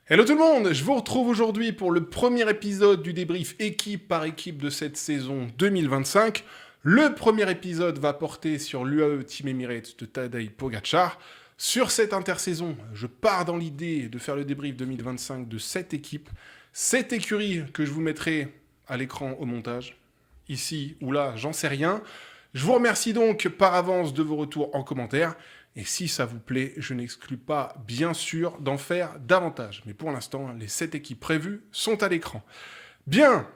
Hello tout le monde, je vous retrouve aujourd'hui pour le premier épisode du débrief équipe par équipe de cette saison 2025. Le premier épisode va porter sur l'UAE Team Emirates de Tadej Pogacar. Sur cette intersaison, je pars dans l'idée de faire le débrief 2025 de cette équipe, cette écurie que je vous mettrai à l'écran au montage, ici ou là, j'en sais rien. Je vous remercie donc par avance de vos retours en commentaire. Et si ça vous plaît, je n'exclus pas, bien sûr, d'en faire davantage. Mais pour l'instant, les 7 équipes prévues sont à l'écran. Bien,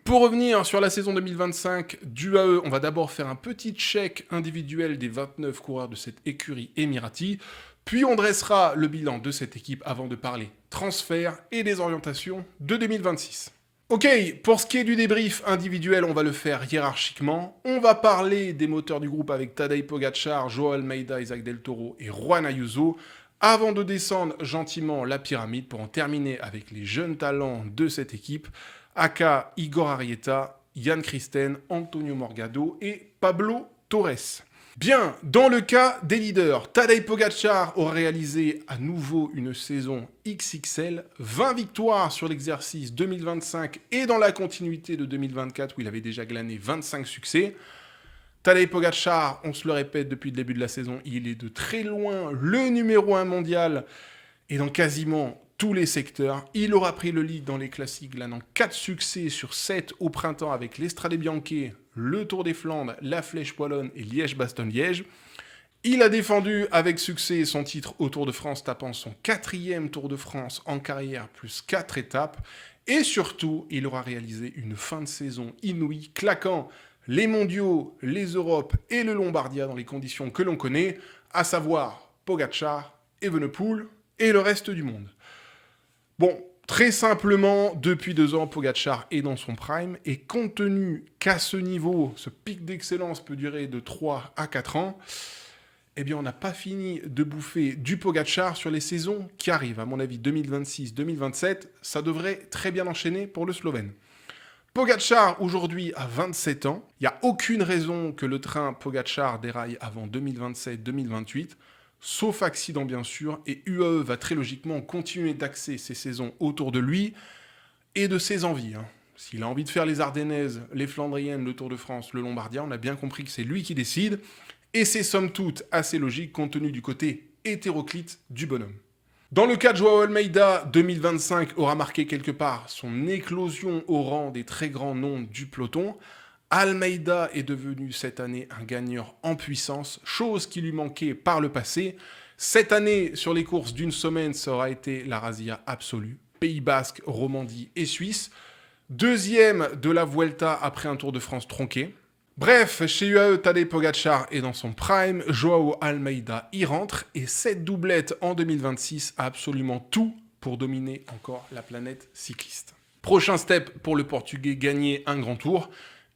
pour revenir sur la saison 2025 du AE, on va d'abord faire un petit check individuel des 29 coureurs de cette écurie émirati. Puis on dressera le bilan de cette équipe avant de parler transfert et des orientations de 2026. Ok, pour ce qui est du débrief individuel, on va le faire hiérarchiquement. On va parler des moteurs du groupe avec Tadej Pogacar, Joao Almeida, Isaac Del Toro et Juan Ayuso, avant de descendre gentiment la pyramide pour en terminer avec les jeunes talents de cette équipe, aka Igor Arrieta, Jan Christen, Antonio Morgado et Pablo Torres. Bien, dans le cas des leaders, Tadej Pogacar aura réalisé à nouveau une saison XXL, 20 victoires sur l'exercice 2025 et dans la continuité de 2024 où il avait déjà glané 25 succès. Tadej Pogacar, on se le répète depuis le début de la saison, il est de très loin le numéro 1 mondial et dans quasiment tous les secteurs. Il aura pris le lead dans les classiques, glanant 4 succès sur 7 au printemps avec l'Estrade Bianche, le Tour des Flandres, la Flèche Wallonne et Liège-Bastogne-Liège. Il a défendu avec succès son titre au Tour de France, tapant son 4e Tour de France en carrière, plus 4 étapes. Et surtout, il aura réalisé une fin de saison inouïe, claquant les mondiaux, les Europes et le Lombardia dans les conditions que l'on connaît, à savoir Pogacar, Evenepoel et le reste du monde. Bon, très simplement, depuis 2 ans, Pogacar est dans son prime, et compte tenu qu'à ce niveau, ce pic d'excellence peut durer de 3 à 4 ans, eh bien on n'a pas fini de bouffer du Pogacar sur les saisons qui arrivent. À mon avis, 2026-2027, ça devrait très bien enchaîner pour le Slovène. Pogacar, aujourd'hui, a 27 ans. Il n'y a aucune raison que le train Pogacar déraille avant 2027-2028. Sauf accident bien sûr, et UAE va très logiquement continuer d'axer ses saisons autour de lui et de ses envies. S'il a envie de faire les Ardennaises, les Flandriennes, le Tour de France, le Lombardien, on a bien compris que c'est lui qui décide, et c'est somme toute assez logique compte tenu du côté hétéroclite du bonhomme. Dans le cas de Joao Almeida, 2025 aura marqué quelque part son éclosion au rang des très grands noms du peloton. Almeida est devenu cette année un gagneur en puissance, chose qui lui manquait par le passé. Cette année, sur les courses d'une semaine, ça aura été la razzia absolue. Pays Basque, Romandie et Suisse. Deuxième de la Vuelta après un Tour de France tronqué. Bref, chez UAE, Tadej Pogacar est dans son prime, Joao Almeida y rentre, et cette doublette en 2026 a absolument tout pour dominer encore la planète cycliste. Prochain step pour le Portugais, gagner un grand tour.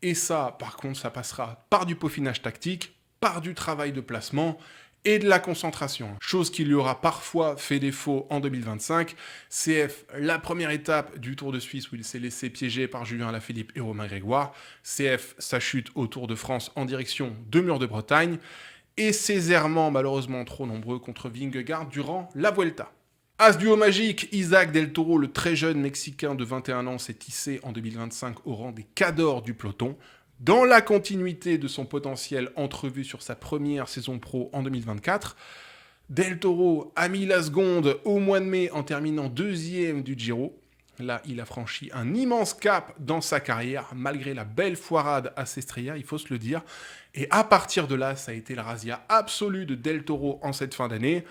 Et ça, par contre, ça passera par du peaufinage tactique, par du travail de placement et de la concentration. Chose qui lui aura parfois fait défaut en 2025. CF, la première étape du Tour de Suisse où il s'est laissé piéger par Julien Alaphilippe et Romain Grégoire. CF, sa chute au Tour de France en direction de Mur de Bretagne. Et ses errements malheureusement trop nombreux contre Vingegaard durant la Vuelta. As duo magique, Isaac Del Toro, le très jeune Mexicain de 21 ans, s'est hissé en 2025 au rang des cadors du peloton, dans la continuité de son potentiel entrevu sur sa première saison pro en 2024. Del Toro a mis la seconde au mois de mai en terminant 2e du Giro. Là, il a franchi un immense cap dans sa carrière, malgré la belle foirade à Sestriere, il faut se le dire. Et à partir de là, ça a été la razzia absolue de Del Toro en cette fin d'année.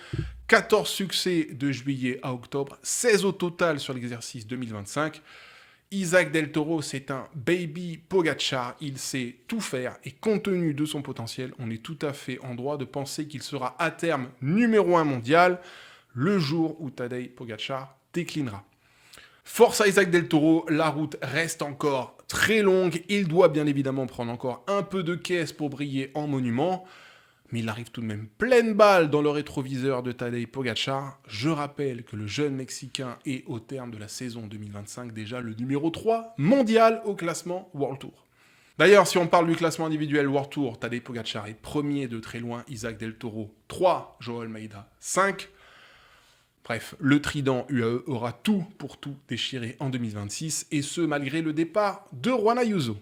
14 succès de juillet à octobre, 16 au total sur l'exercice 2025. Isaac Del Toro, c'est un baby Pogacar, il sait tout faire et compte tenu de son potentiel, on est tout à fait en droit de penser qu'il sera à terme numéro 1 mondial le jour où Tadej Pogacar déclinera. Force à Isaac Del Toro, la route reste encore très longue, il doit bien évidemment prendre encore un peu de caisse pour briller en monument, mais il arrive tout de même pleine balle dans le rétroviseur de Tadej Pogacar. Je rappelle que le jeune Mexicain est au terme de la saison 2025 déjà le numéro 3 mondial au classement World Tour. D'ailleurs, si on parle du classement individuel World Tour, Tadej Pogacar est premier de très loin, Isaac Del Toro 3, Joao Almeida 5. Bref, le trident UAE aura tout pour tout déchirer en 2026, et ce malgré le départ de Juan Ayuso.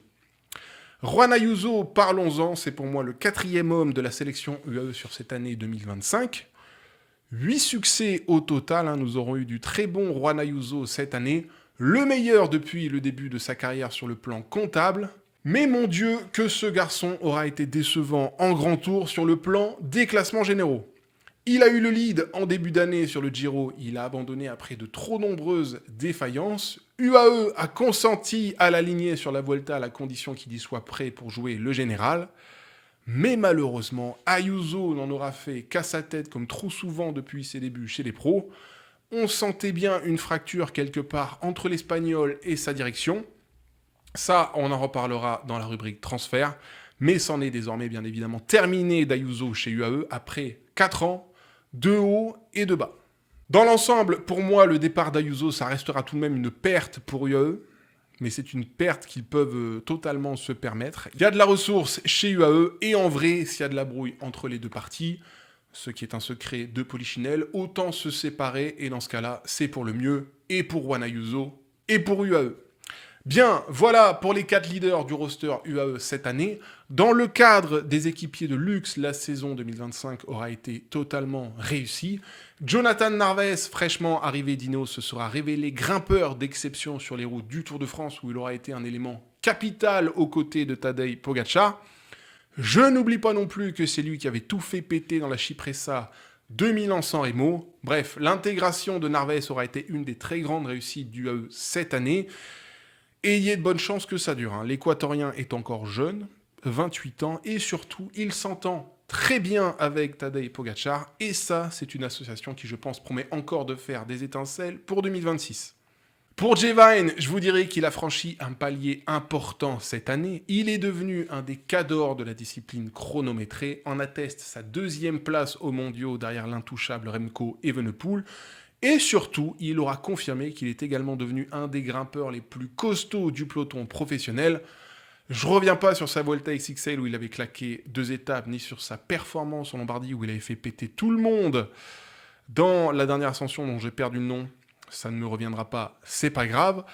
Juan Ayuso, parlons-en, c'est pour moi le 4e homme de la sélection UAE sur cette année 2025. 8 succès au total, nous aurons eu du très bon Juan Ayuso cette année, le meilleur depuis le début de sa carrière sur le plan comptable. Mais mon Dieu, que ce garçon aura été décevant en grand tour sur le plan des classements généraux. Il a eu le lead en début d'année sur le Giro, il a abandonné après de trop nombreuses défaillances. UAE a consenti à l'aligner sur la Vuelta à la condition qu'il y soit prêt pour jouer le général. Mais malheureusement, Ayuso n'en aura fait qu'à sa tête comme trop souvent depuis ses débuts chez les pros. On sentait bien une fracture quelque part entre l'Espagnol et sa direction. Ça, on en reparlera dans la rubrique transfert, mais c'en est désormais bien évidemment terminé d'Ayuso chez UAE après 4 ans de haut et de bas. Dans l'ensemble, pour moi, le départ d'Ayuso, ça restera tout de même une perte pour UAE, mais c'est une perte qu'ils peuvent totalement se permettre. Il y a de la ressource chez UAE, et en vrai, s'il y a de la brouille entre les deux parties, ce qui est un secret de Polichinelle, autant se séparer, et dans ce cas-là, c'est pour le mieux, et pour Juan Ayuso, et pour UAE. Bien, voilà pour les 4 leaders du roster UAE cette année. Dans le cadre des équipiers de luxe, la saison 2025 aura été totalement réussie. Jonathan Narvaez, fraîchement arrivé d'Ineos, se sera révélé grimpeur d'exception sur les routes du Tour de France, où il aura été un élément capital aux côtés de Tadej Pogačar. Je n'oublie pas non plus que c'est lui qui avait tout fait péter dans la Cipressa 2000 ans sans Remo. Bref, l'intégration de Narvaez aura été une des très grandes réussites du UAE cette année. Et il y a de bonnes chances que ça dure. L'Équatorien est encore jeune, 28 ans, et surtout, il s'entend très bien avec Tadej Pogačar, et ça, c'est une association qui, je pense, promet encore de faire des étincelles pour 2026. Pour Jay Vine, je vous dirais qu'il a franchi un palier important cette année. Il est devenu un des cadors de la discipline chronométrée, en atteste sa 2e place aux mondiaux derrière l'intouchable Remco Evenepoel. Et surtout, il aura confirmé qu'il est également devenu un des grimpeurs les plus costauds du peloton professionnel. Je reviens pas sur sa Volta XXL où il avait claqué 2 étapes, ni sur sa performance en Lombardie où il avait fait péter tout le monde dans la dernière ascension dont j'ai perdu le nom. Ça ne me reviendra pas, c'est pas grave.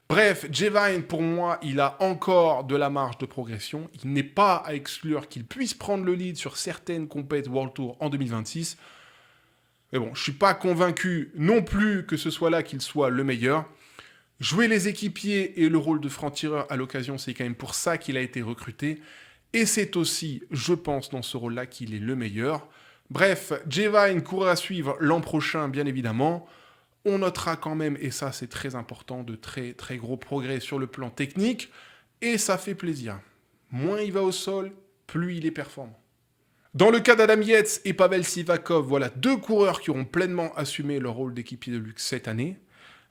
Bref, Jay Vine, pour moi, il a encore de la marge de progression. Il n'est pas à exclure qu'il puisse prendre le lead sur certaines compétitions World Tour en 2026. Mais bon, je ne suis pas convaincu non plus que ce soit là qu'il soit le meilleur. Jouer les équipiers et le rôle de franc-tireur à l'occasion, c'est quand même pour ça qu'il a été recruté. Et c'est aussi, je pense, dans ce rôle-là qu'il est le meilleur. Bref, Jay Vine courra à suivre l'an prochain, bien évidemment. On notera quand même, et ça c'est très important, de très très gros progrès sur le plan technique. Et ça fait plaisir. Moins il va au sol, plus il est performant. Dans le cas d'Adam Yates et Pavel Sivakov, voilà 2 coureurs qui auront pleinement assumé leur rôle d'équipier de luxe cette année.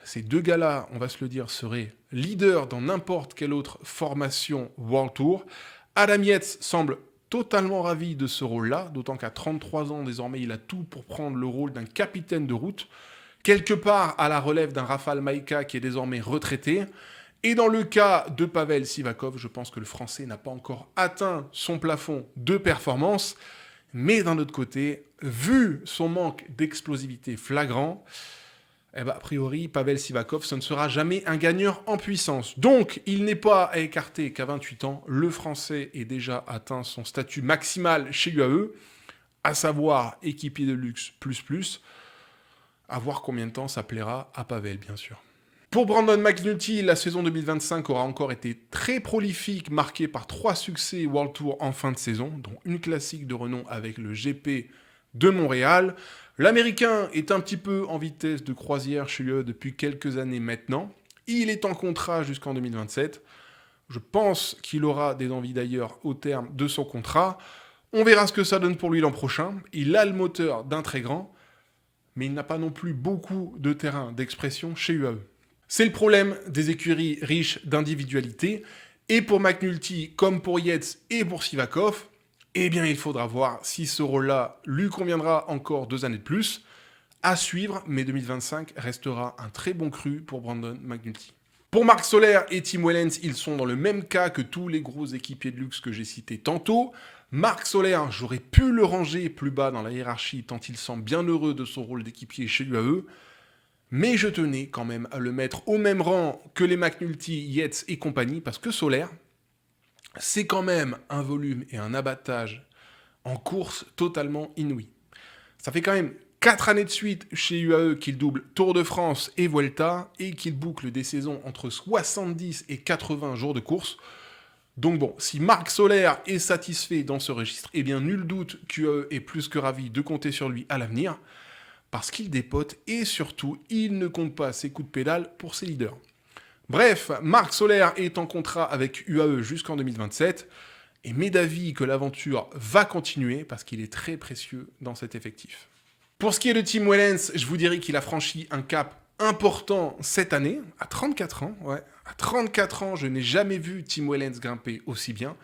Ces 2 gars-là, on va se le dire, seraient leaders dans n'importe quelle autre formation World Tour. Adam Yates semble totalement ravi de ce rôle-là, d'autant qu'à 33 ans, désormais, il a tout pour prendre le rôle d'un capitaine de route, quelque part à la relève d'un Rafał Majka qui est désormais retraité. Et dans le cas de Pavel Sivakov, je pense que le Français n'a pas encore atteint son plafond de performance. Mais d'un autre côté, vu son manque d'explosivité flagrant, a priori, Pavel Sivakov, ce ne sera jamais un gagneur en puissance. Donc, il n'est pas à écarter qu'à 28 ans, le Français ait déjà atteint son statut maximal chez UAE, à savoir équipier de luxe plus. À voir combien de temps ça plaira à Pavel, bien sûr. Pour Brandon McNulty, la saison 2025 aura encore été très prolifique, marquée par 3 succès World Tour en fin de saison, dont une classique de renom avec le GP de Montréal. L'Américain est un petit peu en vitesse de croisière chez lui depuis quelques années maintenant. Il est en contrat jusqu'en 2027. Je pense qu'il aura des envies d'ailleurs au terme de son contrat. On verra ce que ça donne pour lui l'an prochain. Il a le moteur d'un très grand, mais il n'a pas non plus beaucoup de terrain d'expression chez UAE. C'est le problème des écuries riches d'individualité. Et pour McNulty, comme pour Yates et pour Sivakov, eh bien il faudra voir si ce rôle-là lui conviendra encore 2 années de plus. À suivre, mais 2025 restera un très bon cru pour Brandon McNulty. Pour Marc Soler et Tim Wellens, ils sont dans le même cas que tous les gros équipiers de luxe que j'ai cités tantôt. Marc Soler, j'aurais pu le ranger plus bas dans la hiérarchie tant il semble bien heureux de son rôle d'équipier chez l'UAE, mais je tenais quand même à le mettre au même rang que les McNulty, Yates et compagnie, parce que Soler, c'est quand même un volume et un abattage en course totalement inouï. Ça fait quand même 4 années de suite chez UAE qu'il double Tour de France et Vuelta et qu'il boucle des saisons entre 70 et 80 jours de course. Donc bon, si Marc Soler est satisfait dans ce registre, eh bien nul doute qu'UAE est plus que ravi de compter sur lui à l'avenir, parce qu'il dépote et surtout, il ne compte pas ses coups de pédale pour ses leaders. Bref, Marc Soler est en contrat avec UAE jusqu'en 2027, et m'est d'avis que l'aventure va continuer parce qu'il est très précieux dans cet effectif. Pour ce qui est de Tim Wellens, je vous dirais qu'il a franchi un cap important cette année, à 34 ans. Ouais, à 34 ans, je n'ai jamais vu Tim Wellens grimper aussi bien.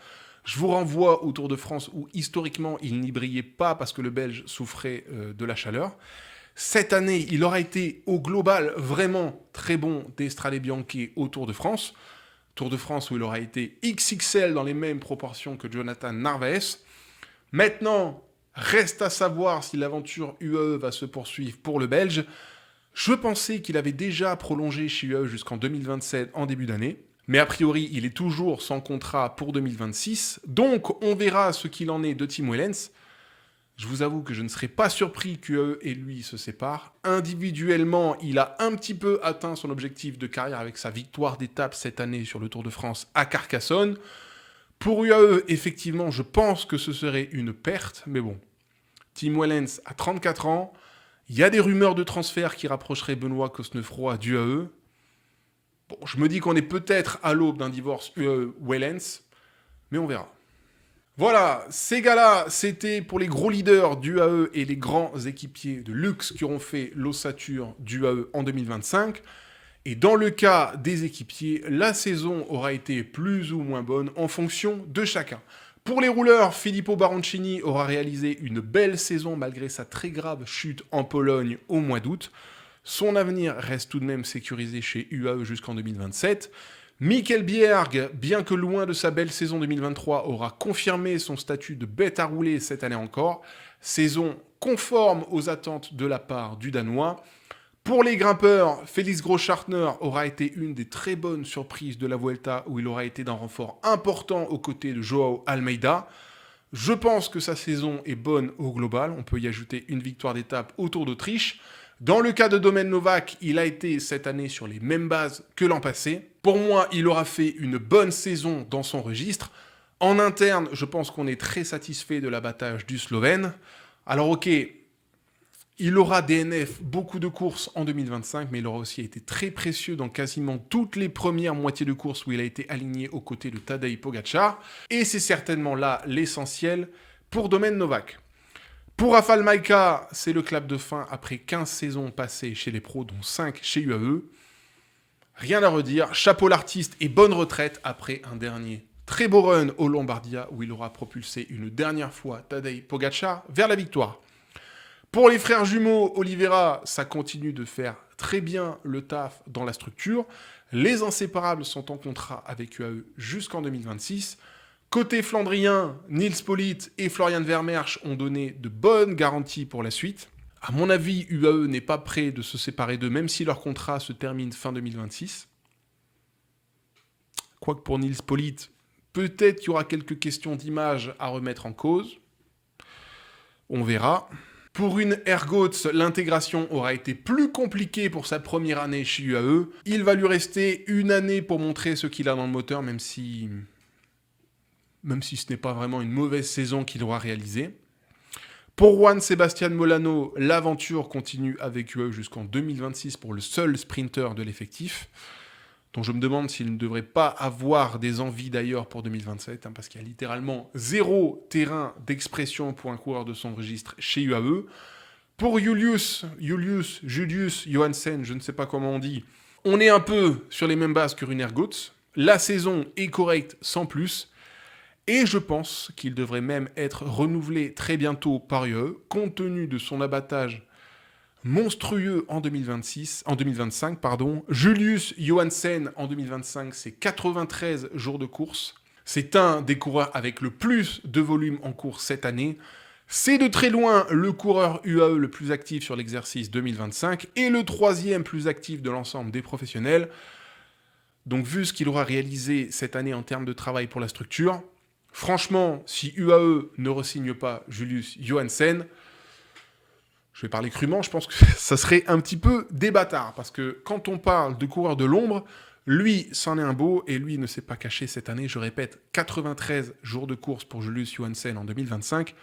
Je vous renvoie au Tour de France où historiquement il n'y brillait pas parce que le Belge souffrait de la chaleur. Cette année, il aura été au global vraiment très bon d'Estrade Bianchi au Tour de France. Tour de France où il aura été XXL dans les mêmes proportions que Jonathan Narvaez. Maintenant, reste à savoir si l'aventure UAE va se poursuivre pour le Belge. Je pensais qu'il avait déjà prolongé chez UAE jusqu'en 2027 en début d'année. Mais a priori, il est toujours sans contrat pour 2026. Donc, on verra ce qu'il en est de Tim Wellens. Je vous avoue que je ne serais pas surpris qu'UAE et lui se séparent. Individuellement, il a un petit peu atteint son objectif de carrière avec sa victoire d'étape cette année sur le Tour de France à Carcassonne. Pour UAE, effectivement, je pense que ce serait une perte, mais bon. Tim Wellens a 34 ans. Il y a des rumeurs de transfert qui rapprocheraient Benoît Cosnefroy d'UAE. Bon, je me dis qu'on est peut-être à l'aube d'un divorce UAE-Wellens, mais on verra. Voilà, ces gars-là, c'était pour les gros leaders d'UAE et les grands équipiers de luxe qui auront fait l'ossature d'UAE en 2025. Et dans le cas des équipiers, la saison aura été plus ou moins bonne en fonction de chacun. Pour les rouleurs, Filippo Baroncini aura réalisé une belle saison malgré sa très grave chute en Pologne au mois d'août. Son avenir reste tout de même sécurisé chez UAE jusqu'en 2027. Mikel Bjerg, bien que loin de sa belle saison 2023, aura confirmé son statut de bête à rouler cette année encore. Saison conforme aux attentes de la part du Danois. Pour les grimpeurs, Félix Großschartner aura été une des très bonnes surprises de la Vuelta où il aura été d'un renfort important aux côtés de Joao Almeida. Je pense que sa saison est bonne au global. On peut y ajouter une victoire d'étape au Tour d'Autriche. Dans le cas de Domen Novak, il a été cette année sur les mêmes bases que l'an passé. Pour moi, il aura fait une bonne saison dans son registre. En interne, je pense qu'on est très satisfait de l'abattage du Slovène. Alors ok, il aura DNF beaucoup de courses en 2025, mais il aura aussi été très précieux dans quasiment toutes les premières moitiés de course où il a été aligné aux côtés de Tadej Pogačar. Et c'est certainement là l'essentiel pour Domen Novak. Pour Rafał Majka, c'est le clap de fin après 15 saisons passées chez les pros, dont 5 chez UAE. Rien à redire, chapeau l'artiste et bonne retraite après un dernier très beau run au Lombardia où il aura propulsé une dernière fois Tadej Pogačar vers la victoire. Pour les frères jumeaux Oliveira, ça continue de faire très bien le taf dans la structure. Les inséparables sont en contrat avec UAE jusqu'en 2026. Côté flandrien, Nils Politt et Florian Vermeersch ont donné de bonnes garanties pour la suite. À mon avis, UAE n'est pas prêt de se séparer d'eux, même si leur contrat se termine fin 2026. Quoique pour Nils Politt, peut-être qu'il y aura quelques questions d'image à remettre en cause. On verra. Pour une Ergots, l'intégration aura été plus compliquée pour sa première année chez UAE. Il va lui rester une année pour montrer ce qu'il a dans le moteur, même si ce n'est pas vraiment une mauvaise saison qu'il aura réalisée. Pour Juan Sebastián Molano, l'aventure continue avec UAE jusqu'en 2026 pour le seul sprinter de l'effectif, dont je me demande s'il ne devrait pas avoir des envies d'ailleurs pour 2027, parce qu'il y a littéralement zéro terrain d'expression pour un coureur de son registre chez UAE. Pour Julius Johansen, je ne sais pas comment on dit, on est un peu sur les mêmes bases que Rune Ergots. La saison est correcte sans plus. Et je pense qu'il devrait même être renouvelé très bientôt par UAE, compte tenu de son abattage monstrueux en 2025. Julius Johansen en 2025, c'est 93 jours de course. C'est un des coureurs avec le plus de volume en course cette année. C'est de très loin le coureur UAE le plus actif sur l'exercice 2025 et le troisième plus actif de l'ensemble des professionnels. Donc vu ce qu'il aura réalisé cette année en termes de travail pour la structure, franchement, si UAE ne re-signe pas Julius Johansen, je vais parler crûment, je pense que ça serait un petit peu des bâtards. Parce que quand on parle de coureur de l'ombre, lui, c'en est un beau, et lui ne s'est pas caché cette année. Je répète, 93 jours de course pour Julius Johansen en 2025,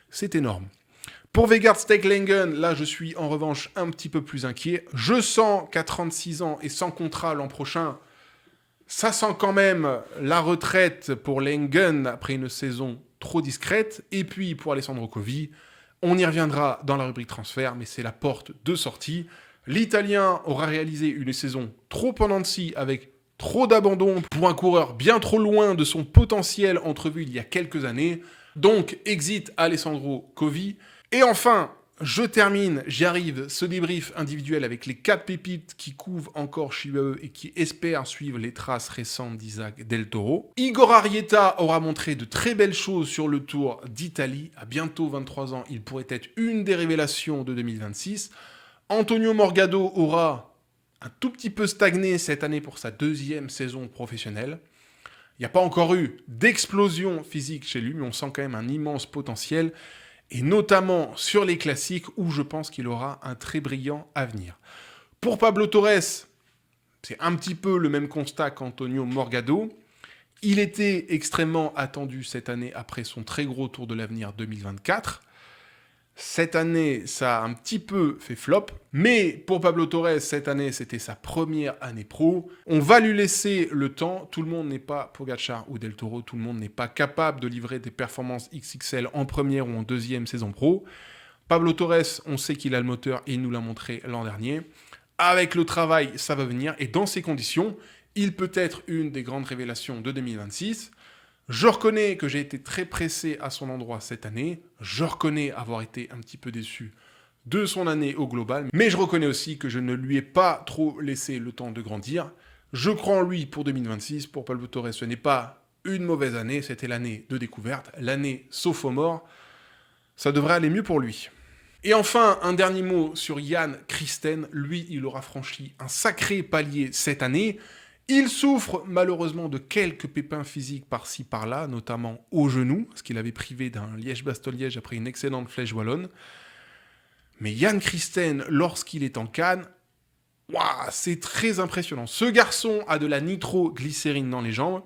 c'est énorme. Pour Vegard Stekelengen, là je suis en revanche un petit peu plus inquiet. Je sens qu'à 36 ans et sans contrat l'an prochain, ça sent quand même la retraite pour Lengen après une saison trop discrète. Et puis pour Alessandro Covi, on y reviendra dans la rubrique transfert, mais c'est la porte de sortie. L'Italien aura réalisé une saison trop en dents de scie avec trop d'abandon pour un coureur bien trop loin de son potentiel entrevu il y a quelques années. Donc, exit Alessandro Covi. Et enfin, je termine, j'y arrive, ce débrief individuel avec les 4 pépites qui couvrent encore chez UAE et qui espèrent suivre les traces récentes d'Isaac Del Toro. Igor Arrieta aura montré de très belles choses sur le Tour d'Italie. À bientôt 23 ans, il pourrait être une des révélations de 2026. Antonio Morgado aura un tout petit peu stagné cette année pour sa 2e saison professionnelle. Il n'y a pas encore eu d'explosion physique chez lui, mais on sent quand même un immense potentiel, et notamment sur les classiques où je pense qu'il aura un très brillant avenir. Pour Pablo Torres, c'est un petit peu le même constat qu'Antonio Morgado. Il était extrêmement attendu cette année après son très gros Tour de l'Avenir 2024. Cette année, ça a un petit peu fait flop, mais pour Pablo Torres, cette année, c'était sa première année pro. On va lui laisser le temps. Tout le monde n'est pas Pogacar ou Del Toro. Tout le monde n'est pas capable de livrer des performances XXL en première ou en 2e saison pro. Pablo Torres, on sait qu'il a le moteur et il nous l'a montré l'an dernier. Avec le travail, ça va venir. Et dans ces conditions, il peut être une des grandes révélations de 2026. Je reconnais que j'ai été très pressé à son endroit cette année. Je reconnais avoir été un petit peu déçu de son année au global. Mais je reconnais aussi que je ne lui ai pas trop laissé le temps de grandir. Je crois en lui pour 2026. Pour Pablo Torres, ce n'est pas une mauvaise année. C'était l'année de découverte, l'année sophomore. Ça devrait aller mieux pour lui. Et enfin, un dernier mot sur Jan Christen. Lui, il aura franchi un sacré palier cette année. Il souffre malheureusement de quelques pépins physiques par-ci par-là, notamment au genou, parce qu'il avait privé d'un Liège-Bastogne-Liège après une excellente flèche wallonne. Mais Jan Christen, lorsqu'il est en canne, c'est très impressionnant. Ce garçon a de la nitroglycérine dans les jambes.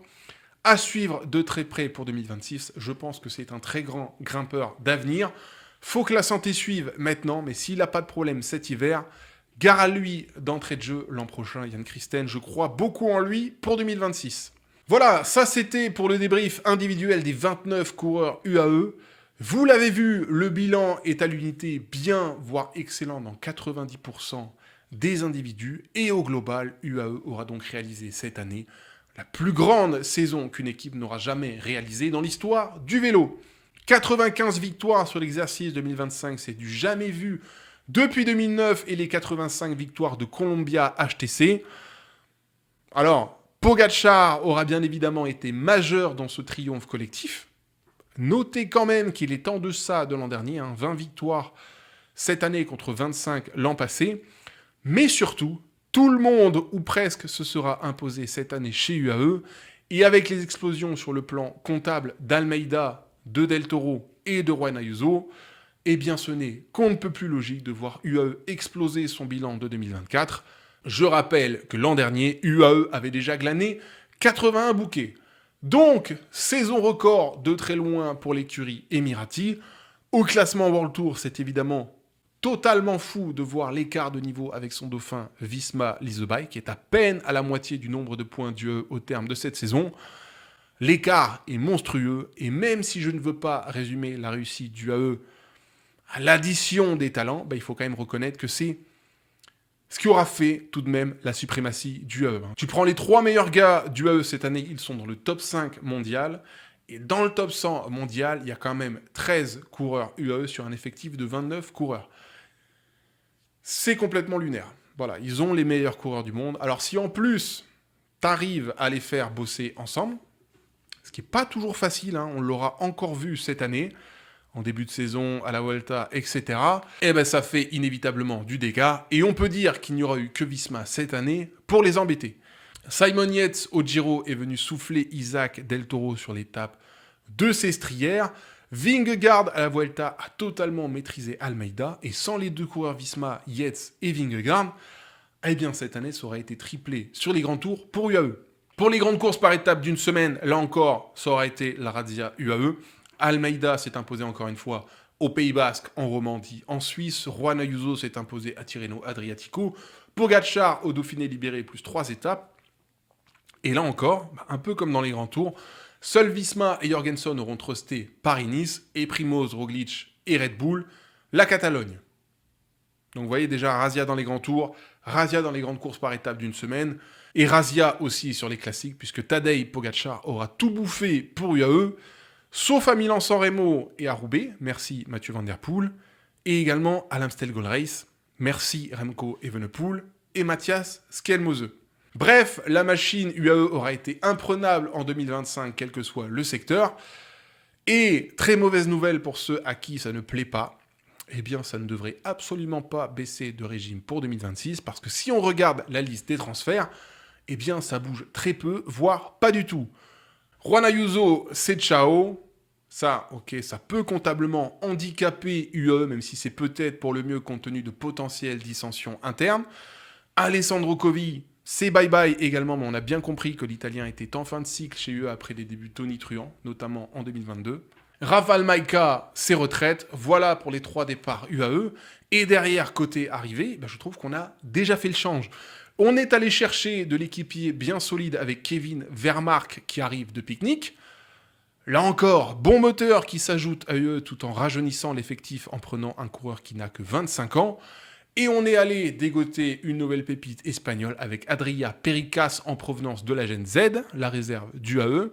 À suivre de très près pour 2026. Je pense que c'est un très grand grimpeur d'avenir. Faut que la santé suive maintenant, mais s'il n'a pas de problème cet hiver, gare à lui d'entrée de jeu l'an prochain, Jan Christen. Je crois beaucoup en lui pour 2026. Voilà, ça c'était pour le débrief individuel des 29 coureurs UAE. Vous l'avez vu, le bilan est à l'unité bien, voire excellent dans 90% des individus. Et au global, UAE aura donc réalisé cette année la plus grande saison qu'une équipe n'aura jamais réalisée dans l'histoire du vélo. 95 victoires sur l'exercice 2025, c'est du jamais vu depuis 2009 et les 85 victoires de Columbia HTC. Alors, Pogacar aura bien évidemment été majeur dans ce triomphe collectif. Notez quand même qu'il est en deçà de l'an dernier, 20 victoires cette année contre 25 l'an passé. Mais surtout, tout le monde, ou presque, se sera imposé cette année chez UAE. Et avec les explosions sur le plan comptable d'Almeida, de Del Toro et de Juan Ayuso, eh bien ce n'est qu'on ne peut plus logique de voir UAE exploser son bilan de 2024. Je rappelle que l'an dernier, UAE avait déjà glané 81 bouquets. Donc, saison record de très loin pour l'écurie Emirati. Au classement World Tour, c'est évidemment totalement fou de voir l'écart de niveau avec son dauphin Visma Leasebike, qui est à peine à la moitié du nombre de points d'UAE au terme de cette saison. L'écart est monstrueux, et même si je ne veux pas résumer la réussite d'UAE à l'addition des talents, il faut quand même reconnaître que c'est ce qui aura fait tout de même la suprématie d'UAE. Tu prends les 3 meilleurs gars d'UAE cette année, ils sont dans le top 5 mondial, et dans le top 100 mondial, il y a quand même 13 coureurs UAE sur un effectif de 29 coureurs. C'est complètement lunaire. Voilà, ils ont les meilleurs coureurs du monde. Alors si en plus, t'arrives à les faire bosser ensemble, ce qui n'est pas toujours facile, hein, on l'aura encore vu cette année, en début de saison, à la Vuelta, etc., eh ben ça fait inévitablement du dégât, et on peut dire qu'il n'y aura eu que Visma cette année pour les embêter. Simon Yates au Giro est venu souffler Isaac Del Toro sur l'étape de Sestrières. Vingegaard à la Vuelta a totalement maîtrisé Almeida, et sans les deux coureurs Visma, Yates et Vingegaard, eh bien cette année ça aurait été triplé sur les grands tours pour UAE. Pour les grandes courses par étape d'une semaine, là encore, ça aurait été la razzia UAE. Almeida s'est imposé encore une fois au Pays Basque, en Romandie, en Suisse. Juan Ayuso s'est imposé à Tirreno Adriatico. Pogacar au Dauphiné libéré, plus 3 étapes. Et là encore, un peu comme dans les grands tours, seuls Visma et Jorgensen auront trusté Paris-Nice, et Primoz, Roglic et Red Bull, la Catalogne. Donc vous voyez déjà, razzia dans les grands tours, razzia dans les grandes courses par étape d'une semaine, et razzia aussi sur les classiques, puisque Tadej Pogacar aura tout bouffé pour UAE, sauf à Milan-San Remo et à Roubaix, merci Mathieu Van Der Poel, et également à l'Amstel Gold Race, merci Remco Evenepoel et Matthias Skelmose. Bref, la machine UAE aura été imprenable en 2025, quel que soit le secteur, et très mauvaise nouvelle pour ceux à qui ça ne plaît pas, eh bien ça ne devrait absolument pas baisser de régime pour 2026, parce que si on regarde la liste des transferts, eh bien ça bouge très peu, voire pas du tout. Juan Ayuso, c'est ciao. Ça, ok, ça peut comptablement handicaper UE, même si c'est peut-être pour le mieux compte tenu de potentielles dissensions internes. Alessandro Covi, c'est bye-bye également, mais on a bien compris que l'Italien était en fin de cycle chez UE après des débuts tonitruants, notamment en 2022. Rafał Majka, c'est retraite. Voilà pour les 3 départs UAE. Et derrière, côté arrivée, je trouve qu'on a déjà fait le change. On est allé chercher de l'équipier bien solide avec Kevin Vermaerke qui arrive de Picnic. Là encore, bon moteur qui s'ajoute à eux tout en rajeunissant l'effectif en prenant un coureur qui n'a que 25 ans. Et on est allé dégoter une nouvelle pépite espagnole avec Adria Pericas en provenance de la Gen Z, la réserve du AE.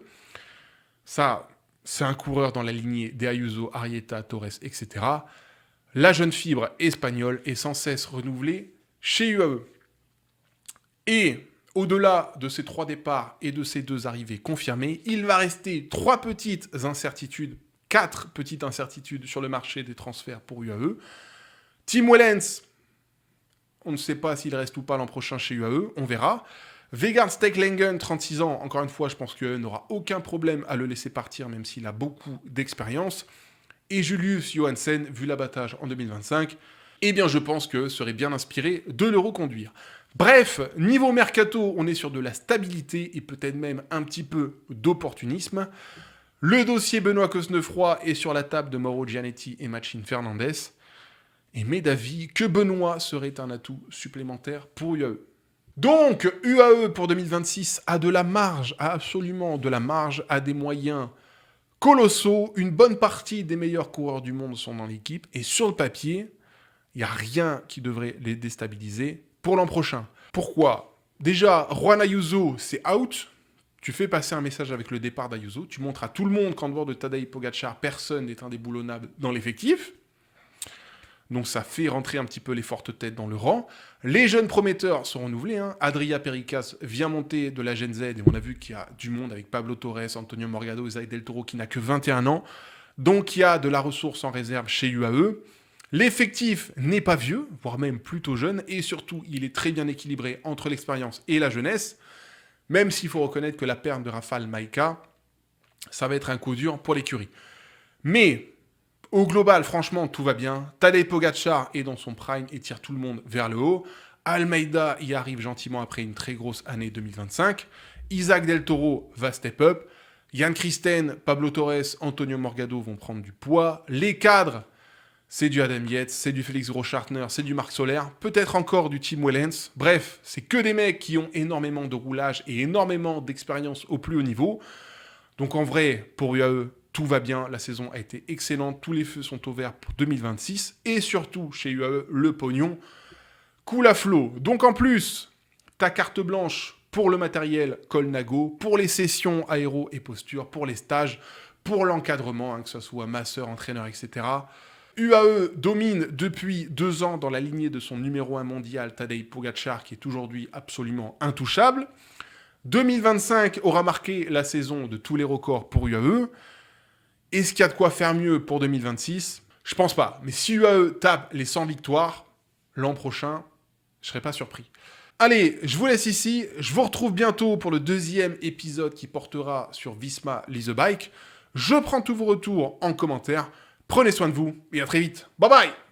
Ça, c'est un coureur dans la lignée des Ayuso, Arrieta, Torres, etc. La jeune fibre espagnole est sans cesse renouvelée chez UAE. Et au-delà de ces 3 départs et de ces 2 arrivées confirmées, il va rester 4 petites incertitudes sur le marché des transferts pour UAE. Tim Wellens, on ne sait pas s'il reste ou pas l'an prochain chez UAE, on verra. Vegard Stekelengen, 36 ans, encore une fois, je pense qu'UAE n'aura aucun problème à le laisser partir, même s'il a beaucoup d'expérience. Et Julius Johansen, vu l'abattage en 2025, eh bien je pense que serait bien inspiré de le reconduire. Bref, niveau mercato, on est sur de la stabilité et peut-être même un petit peu d'opportunisme. Le dossier Benoît Cosnefroy est sur la table de Mauro Gianetti et Machine Fernandez. Et m'est d'avis que Benoît serait un atout supplémentaire pour UAE. Donc, UAE pour 2026 a de la marge, a absolument de la marge, a des moyens colossaux. Une bonne partie des meilleurs coureurs du monde sont dans l'équipe. Et sur le papier, il n'y a rien qui devrait les déstabiliser pour l'an prochain. Pourquoi ? Déjà, Juan Ayuso, c'est out. Tu fais passer un message avec le départ d'Ayuso. Tu montres à tout le monde qu'en dehors de Tadej Pogacar, personne n'est indéboulonnable dans l'effectif. Donc ça fait rentrer un petit peu les fortes têtes dans le rang. Les jeunes prometteurs sont renouvelés. Adria Pericas vient monter de la Gen Z et on a vu qu'il y a du monde avec Pablo Torres, Antonio Morgado, Isaac Del Toro qui n'a que 21 ans. Donc il y a de la ressource en réserve chez UAE. L'effectif n'est pas vieux, voire même plutôt jeune, et surtout, il est très bien équilibré entre l'expérience et la jeunesse, même s'il faut reconnaître que la perte de Rafał Majka, ça va être un coup dur pour l'écurie. Mais, au global, franchement, tout va bien. Tadej Pogacar est dans son prime et tire tout le monde vers le haut. Almeida y arrive gentiment après une très grosse année 2025. Isaac Del Toro va step up. Jan Christen, Pablo Torres, Antonio Morgado vont prendre du poids. Les cadres, c'est du Adam Yates, c'est du Félix Großschartner, c'est du Marc Soler, peut-être encore du Tim Wellens. Bref, c'est que des mecs qui ont énormément de roulage et énormément d'expérience au plus haut niveau. Donc en vrai, pour UAE, tout va bien. La saison a été excellente. Tous les feux sont au vert pour 2026. Et surtout, chez UAE, le pognon coule à flot. Donc en plus, ta carte blanche pour le matériel Colnago, pour les sessions aéro et posture, pour les stages, pour l'encadrement, que ce soit masseur, entraîneur, etc. UAE domine depuis 2 ans dans la lignée de son numéro 1 mondial, Tadej Pogacar, qui est aujourd'hui absolument intouchable. 2025 aura marqué la saison de tous les records pour UAE. Est-ce qu'il y a de quoi faire mieux pour 2026 ? Je pense pas. Mais si UAE tape les 100 victoires, l'an prochain, je serais pas surpris. Allez, je vous laisse ici. Je vous retrouve bientôt pour le deuxième épisode qui portera sur Visma Lease a Bike. Je prends tous vos retours en commentaire. Prenez soin de vous et à très vite. Bye bye!